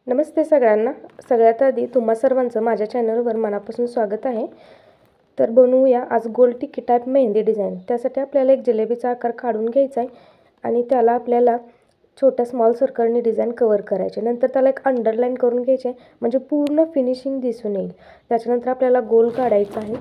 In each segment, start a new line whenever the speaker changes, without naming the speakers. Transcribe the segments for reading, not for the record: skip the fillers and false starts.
नमस्ते सगळ्यांना. सगळ्यात आधी तुम्हा सर्वांचं माझ्या चॅनलवर मनापासून स्वागत आहे. तर बनवूया आज गोल टिक्की टाईप मेहंदी डिझाईन. त्यासाठी आपल्याला एक जिलेबीचा आकार काढून घ्यायचा आहे आणि त्याला आपल्याला छोट्या स्मॉल सर्कलनी डिझाईन कवर करायचे. नंतर त्याला एक अंडरलाईन करून घ्यायचे म्हणजे पूर्ण फिनिशिंग दिसून येईल. त्याच्यानंतर आपल्याला गोल काढायचा आहे.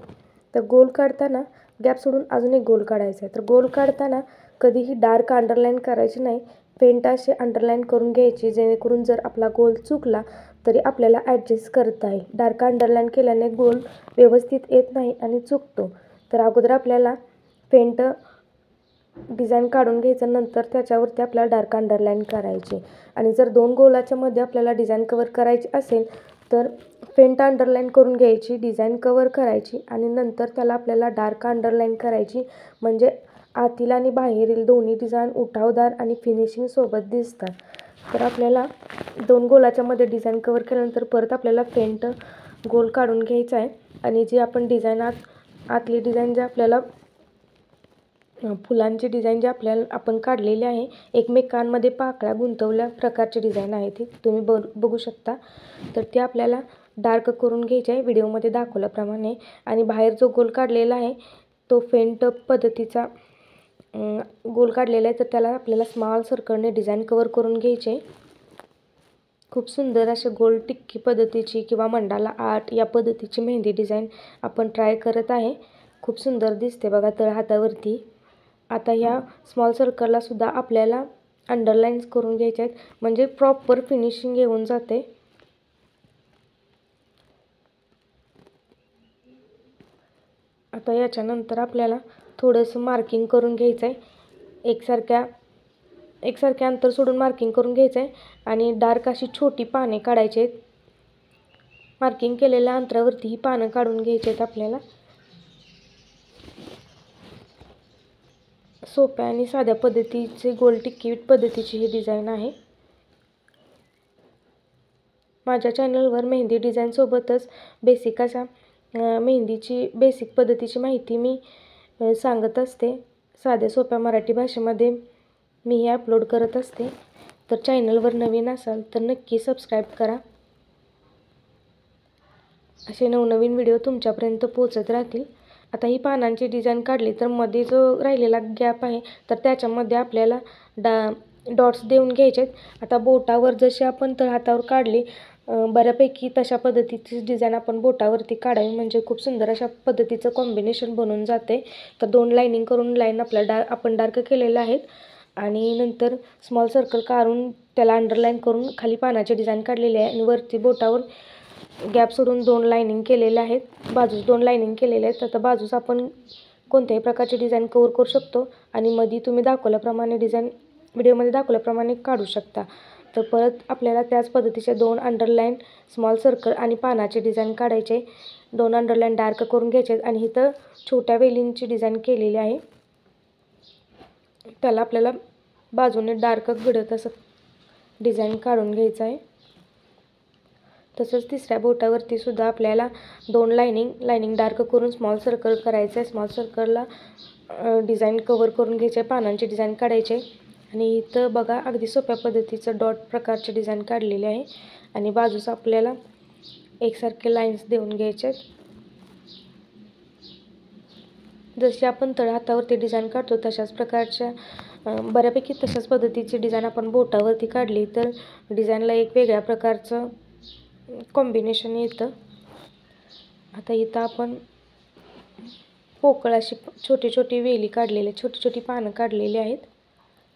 तर गोल काढताना गॅप सोडून अजून एक गोल काढायचा आहे. तर गोल काढताना कधीही डार्क अंडरलाईन करायची नाही, फेंट असे अंडरलाईन करून घ्यायची, जेणेकरून जर आपला गोल चुकला तरी आपल्याला ॲडजस्ट करता येईल. डार्क अंडरलाईन केल्याने गोल व्यवस्थित येत नाही आणि चुकतो. तर अगोदर आपल्याला फेंट डिझाईन काढून घ्यायचं, नंतर त्याच्यावरती आपल्याला डार्क अंडरलाईन करायची. आणि जर दोन गोलाच्या मध्ये आपल्याला डिझाईन कवर करायची असेल तर फेंट अंडरलाईन करून घ्यायची, डिझाईन कवर करायची आणि नंतर त्याला आपल्याला डार्क अंडरलाईन करायची, म्हणजे आतील आणि बाहेरील दोन्ही डिझाईन उठावदार आणि फिनिशिंग सोबत दिसतात. तर आपल्याला दोन गोलाच्या मध्ये डिझाईन कवर केल्यानंतर परत आपल्याला फेंट गोल काढून घ्यायचा आहे आणि जी आपण डिझाईन आतली डिझाईन जे आपल्याला फुलांची डिझाईन जे आपण काढलेली आहे, एकमेकांमध्ये पाकळ्या गुंतवल्या प्रकारची डिझाईन आहे ती तुम्ही बघू शकता. तर ती आपल्याला डार्क करून घ्यायची आहे व्हिडिओमध्ये दाखवल्याप्रमाणे. आणि बाहेर जो गोल काढलेला आहे तो फेंट पद्धतीचा गोल काढलेला आहे, तर त्याला आपल्याला स्मॉल सर्कलने डिझाईन कवर करून घ्यायचे. खूप सुंदर असे गोल टिक्की पद्धतीची किंवा मंडाला आर्ट या पद्धतीची मेहंदी डिझाईन आपण ट्राय करत आहे. खूप सुंदर दिसते बघा तळ हातावरती. आता ह्या स्मॉल सर्कलला सुद्धा आपल्याला अंडरलाईन्स करून घ्यायचे आहेत, म्हणजे प्रॉपर फिनिशिंग येऊन जाते. आता याच्यानंतर आपल्याला थोडंसं मार्किंग करून घ्यायचं आहे. एकसारख्या अंतर सोडून मार्किंग करून घ्यायचं आहे आणि डार्क अशी छोटी पाने काढायची आहेत. मार्किंग केलेल्या अंतरावरती ही पानं काढून घ्यायची आहेत आपल्याला. सोप्या आणि साध्या पद्धतीचे गोल टिक्की पद्धतीची ही डिझाईन आहे. माझ्या चॅनलवर मेहंदी डिझाईनसोबतच बेसिक अशा मेहंदीची बेसिक पद्धतीची माहिती मी सांगत असते. साध्या सोप्या मराठी भाषेमध्ये मी हे अपलोड करत असते. तर चॅनलवर नवीन असाल तर नक्की सबस्क्राईब करा. असे नवनवीन व्हिडिओ तुमच्यापर्यंत पोहोचत राहतील. आता ही पानांची डिझाईन काढली तर मध्ये जो राहिलेला गॅप आहे तर त्याच्यामध्ये आपल्याला डॉट्स देऊन घ्यायचे आहेत. आता बोटावर जशी आपण तळहातावर काढली बऱ्यापैकी तशा पद्धतीची डिझाईन आपण बोटावरती काढावी, म्हणजे खूप सुंदर अशा पद्धतीचं कॉम्बिनेशन बनून जाते. तर दोन लाईनिंग करून लाईन आपल्याला आपण डार्क केलेल्या आहेत आणि नंतर स्मॉल सर्कल काढून त्याला अंडरलाईन करून खाली पानाची डिझाईन काढलेली आहे आणि वरती बोटावर गॅप सोडून दोन लाईनिंग केलेल्या आहेत, बाजूस दोन लाईनिंग केलेल्या आहेत. आता बाजूस आपण कोणत्याही प्रकारची डिझाईन कवर करू शकतो आणि मध्ये तुम्ही दाखवल्याप्रमाणे डिझाईन व्हिडिओमध्ये दाखवल्याप्रमाणे काढू शकता. तर परत आपल्याला त्याच पद्धतीचे दोन अंडरलाईन स्मॉल सर्कल आणि पानाची डिझाईन काढायचे. दोन अंडरलाईन डार्क करून घ्यायचे आणि इथं छोट्या वेलींची डिझाईन केलेली आहे, त्याला आपल्याला बाजूने डार्क घडत असं डिझाईन काढून घ्यायचं आहे. तसंच तिसऱ्या बोटावरती सुद्धा आपल्याला दोन लाईनिंग डार्क करून स्मॉल सर्कल करायचं आहे. स्मॉल सर्कलला डिझाईन कवर करून घ्यायचे, पानांची डिझाईन काढायचे आणि इथं बघा अगदी सोप्या पद्धतीचं डॉट प्रकारचे डिझाईन काढलेले आहे आणि बाजूस आपल्याला एकसारखे लाईन्स देऊन घ्यायचे आहेत. जशी आपण तळहातावरती डिझाईन काढतो तशाच प्रकारच्या बऱ्यापैकी तशाच पद्धतीची डिझाईन आपण बोटावरती काढली तर डिझाईनला एक वेगळ्या प्रकारचं कॉम्बिनेशन येतं. आता इथं आपण पोकळ अशी छोटी छोटी वेली काढलेली, छोटी छोटी पानं काढलेली आहेत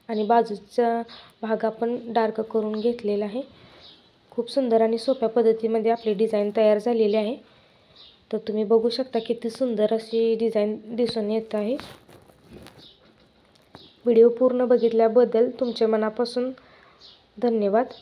आणि बाजूचा भाग आपण डार्क करून घेतलेला आहे. खूप सुंदर आणि सोप्या पद्धतीमध्ये आपली डिझाईन तयार झालेली आहे. तर तुम्ही बघू शकता किती सुंदर अशी डिझाईन दिसून येत आहे. व्हिडिओ पूर्ण बघितल्याबद्दल तुमचे मनापासून धन्यवाद.